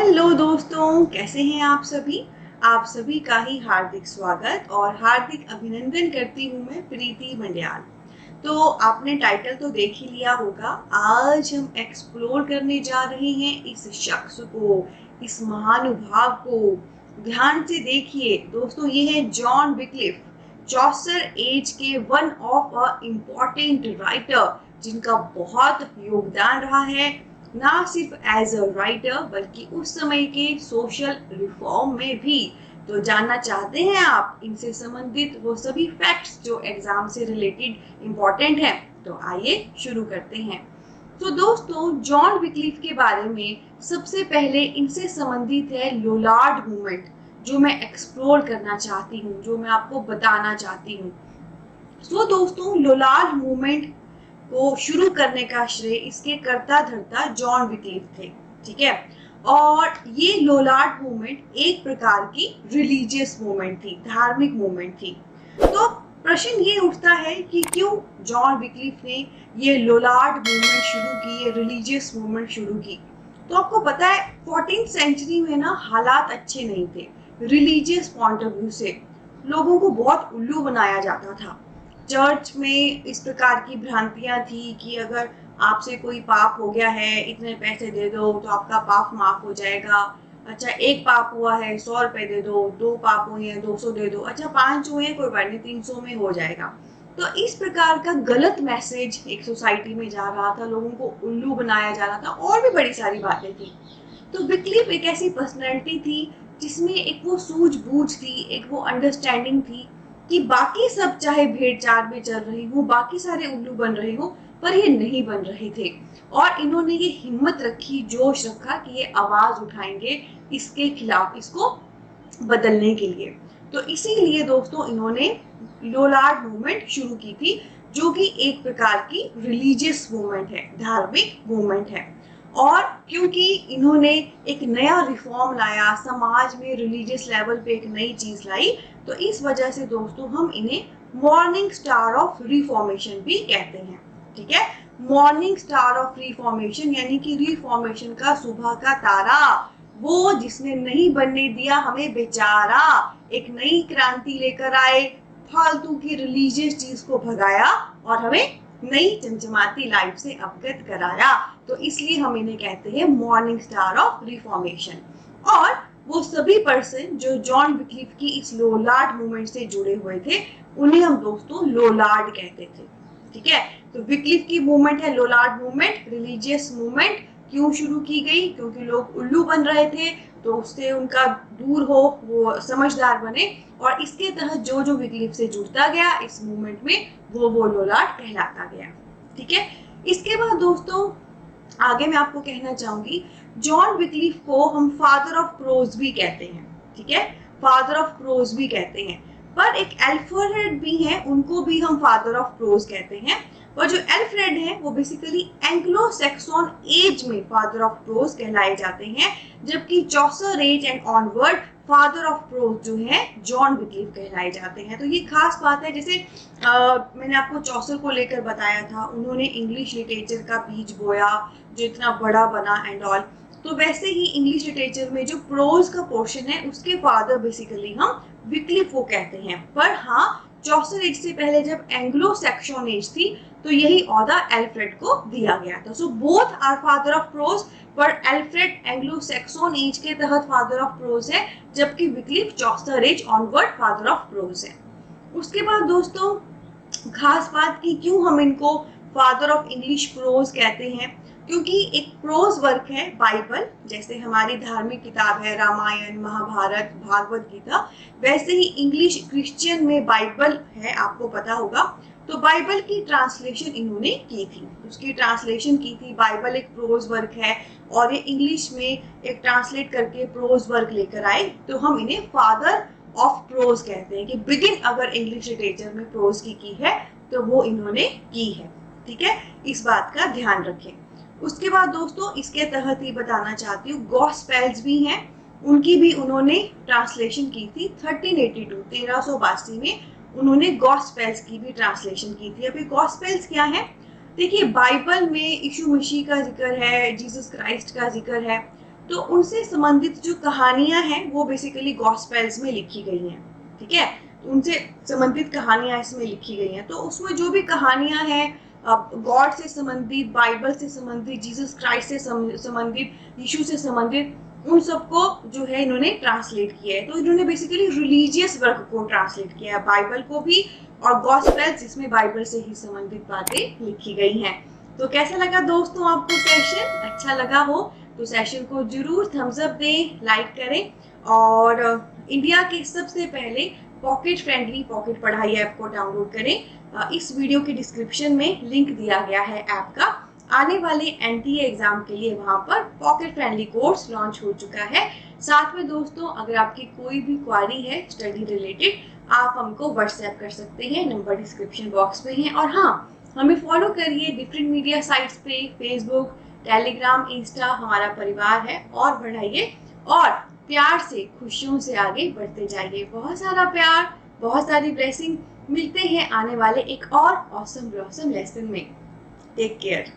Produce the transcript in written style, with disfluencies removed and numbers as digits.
Hello दोस्तों, कैसे हैं आप सभी। आप सभी का ही हार्दिक स्वागत और हार्दिक अभिनंदन करती हूँ मैं प्रीति मंडियाल। तो आपने टाइटल तो देख ही लिया होगा। आज हम एक्सप्लोर करने जा रहे हैं इस शख्स को, इस महानुभाव को। ध्यान से देखिए दोस्तों, ये है जॉन विक्लिफ, चौसर एज के one of a important writer, जिनका बहुत योगदान रहा है ना सिर्फ एज अ राइटर बल्कि उस समय के सोशल रिफॉर्म में भी। तो जानना चाहते हैं आप इनसे संबंधित वो सभी फैक्ट्स जो एग्जाम से रिलेटेड इम्पोर्टेंट हैं, तो आइए शुरू करते हैं। तो दोस्तों, जॉन विक्लिफ के बारे में सबसे पहले इनसे संबंधित है लोलार्ड मूवमेंट, जो मैं एक्सप्लोर करना चाहती हूँ, जो मैं आपको बताना चाहती हूँ। तो दोस्तों, लोलार्ड मूवमेंट को शुरू करने का श्रेय इसके कर्ता धर्ता जॉन विक्लिफ थे। ठीक है। और ये लोलार्ड मूवमेंट एक प्रकार की रिलीजियस मूवमेंट थी, धार्मिक मूवमेंट थी। तो प्रश्न ये उठता है कि क्यों जॉन विक्लिफ ने ये लोलार्ड मूवमेंट शुरू की, ये रिलीजियस मूवमेंट शुरू की। तो आपको पता है 14th सेंचुरी में ना हालात अच्छे नहीं थे। रिलीजियस पॉइंट ऑफ व्यू से लोगों को बहुत उल्लू बनाया जाता था। चर्च में इस प्रकार की भ्रांतियां थी कि अगर आपसे कोई पाप हो गया है, इतने पैसे दे दो तो आपका पाप माफ हो जाएगा। अच्छा, एक पाप हुआ है 100 रुपए दे दो, 2 पाप हुए हैं 200 दे दो, अच्छा 5 हुए हैं कोई बात नहीं 300 में हो जाएगा। तो इस प्रकार का गलत मैसेज एक सोसाइटी में जा रहा था, लोगों को उल्लू बनाया जा रहा था और भी बड़ी सारी बातें थी। तो विक्लिफ एक ऐसी पर्सनैलिटी थी जिसमें एक वो सूझबूझ थी, एक वो अंडरस्टैंडिंग थी कि बाकी सब चाहे भेड़ चाल में चल रही हो, बाकी सारे उल्लू बन रहे हो, पर ये नहीं बन रहे थे। और इन्होंने ये हिम्मत रखी, जोश रखा कि ये आवाज उठाएंगे इसके खिलाफ, इसको बदलने के लिए। तो इसीलिए दोस्तों इन्होंने लोलार्ड मूवमेंट शुरू की थी, जो कि एक प्रकार की रिलीजियस मूवमेंट है, धार्मिक मूवमेंट है। और क्योंकि इन्होंने एक नया रिफॉर्म लाया समाज में, रिलीजियस लेवल पे एक नई चीज लाई, तो इस वजह से दोस्तों हम इन्हें मॉर्निंग स्टार ऑफ रिफॉर्मेशन भी कहते हैं। ठीक है। मॉर्निंग स्टार ऑफ रिफॉर्मेशन यानी कि रिफॉर्मेशन का सुबह का तारा, वो जिसने नहीं बनने दिया हमें बेचारा, एक नई क्रांति लेकर आए, फालतू की रिलीजियस चीज को भगाया और हमें नई चमचमाती लाइफ से अवगत कराया। तो इसलिए हम इन्हें कहते हैं मॉर्निंग स्टार ऑफ रिफॉर्मेशन। और वो सभी पर्सन जो जॉन विक्लिफ की इस लोलार्ड मूवमेंट से जुड़े हुए थे, उन्हें हम दोस्तों लोलार्ड कहते थे। ठीक है। तो विक्लिफ की मूवमेंट है लोलार्ड मूवमेंट, रिलीजियस मूवमेंट। क्यों शुरू की गई? क्योंकि लोग उल्लू बन रहे थे, तो उससे उनका दूर हो, वो समझदार बने। और इसके तहत जो जो विक्लिफ से जुड़ता गया इस मूवमेंट में, वो लोलार्ड कहलाता गया। ठीक है। इसके बाद दोस्तों आगे मैं आपको कहना चाहूंगी, जॉन विक्लिफ को हम फादर ऑफ प्रोज भी कहते हैं। ठीक है। फादर ऑफ प्रोज भी कहते हैं। पर एक एल्फ्रेड भी हैं, उनको भी हम फादर ऑफ प्रोज कहते हैं। और जो एल्फ्रेड है वो बेसिकली एंग्लो सैक्सन एज में फादर ऑफ प्रोज कहलाए जाते हैं, जबकि Chaucer age and onward father of prose जो है जॉन विक्लिफ कहलाए जाते हैं। तो ये खास बात है। जैसे मैंने आपको चौसर को लेकर बताया था, उन्होंने इंग्लिश लिटरेचर का बीज बोया जो इतना बड़ा बना एंड ऑल। तो वैसे ही इंग्लिश लिटरेचर में जो प्रोज का पोर्शन है उसके फादर बेसिकली हम विक्लिफ को कहते हैं। पर हाँ, चौसर एज से पहले जब एंग्लो सैक्सन एज थी, तो यही ओहदा एल्फ्रेड को दिया गया था। So both are father of prose, पर एल्फ्रेड एंग्लो सैक्सन एज के तहत फादर ऑफ प्रोज है, जबकि Wycliffe Chaucer age onward father of prose है। उसके बाद दोस्तों खास बात की क्यों हम इनको फादर ऑफ इंग्लिश प्रोज कहते हैं, क्योंकि एक प्रोज वर्क है बाइबल, जैसे हमारी धार्मिक किताब है रामायण, महाभारत, भागवत गीता, वैसे ही इंग्लिश क्रिश्चियन में बाइबल है, आपको पता होगा। तो बाइबल की ट्रांसलेशन इन्होंने की थी, उसकी ट्रांसलेशन की थी। बाइबल एक प्रोज वर्क है और ये इंग्लिश में एक ट्रांसलेट करके प्रोज वर्क लेकर आए, तो हम इन्हें फादर ऑफ प्रोज कहते हैं कि बिगिन अगर इंग्लिश लिटरेचर में प्रोज की है तो वो इन्होंने की है। ठीक है। इस बात का ध्यान रखें। उसके बाद दोस्तों इसके तहत ही बताना चाहती हूँ, गॉस्पेल्स भी हैं, उनकी भी उन्होंने ट्रांसलेशन की थी 1382 में उन्होंने गॉस्पेल्स की भी ट्रांसलेशन की थी। अभी गॉस्पेल्स क्या है? देखिए, बाइबल में यीशु मसीह का जिक्र है, जीसस क्राइस्ट का जिक्र है, तो उनसे संबंधित जो कहानियां हैं वो बेसिकली गॉस्पेल्स में लिखी गई हैं, ठीक है। उनसे संबंधित कहानियां इसमें लिखी गई हैं, तो उसमें जो भी कहानियां हैं गॉड से संबंधित, बाइबल से संबंधित, जीसस क्राइस्ट से संबंधित, यीशु से संबंधित, उन सबको जो है इन्होंने ट्रांसलेट किया है। तो इन्होंने बेसिकली रिलीजियस वर्क को ट्रांसलेट किया है, बाइबल को भी और गॉस्पेल्स जिसमें बाइबल से ही संबंधित बातें लिखी गई हैं। तो कैसा लगा दोस्तों आपको सेशन? अच्छा लगा हो तो सेशन को जरूर थम्स अप दें, लाइक करें और इंडिया के सबसे पहले पॉकेट फ्रेंडली पॉकेट पढ़ाई ऐप को डाउनलोड करें। इस वीडियो के डिस्क्रिप्शन में लिंक दिया गया है ऐप का। आने वाले एनटीए एग्जाम के लिए वहां पर पॉकेट फ्रेंडली कोर्स लॉन्च हो चुका है। साथ में दोस्तों अगर आपकी कोई भी क्वारी है स्टडी रिलेटेड, आप हमको व्हाट्सएप कर सकते हैं, नंबर डिस्क्रिप्शन बॉक्स में है। और हाँ, हमें फॉलो करिए डिफरेंट मीडिया साइट्स पे, फेसबुक, टेलीग्राम, इंस्टा हमारा परिवार है, और बढ़ाइए और प्यार से, खुशियों से आगे बढ़ते जाइए। बहुत सारा प्यार, बहुत सारी ब्लेसिंग। मिलते हैं आने वाले एक और ऑसम लेसन में। Take care.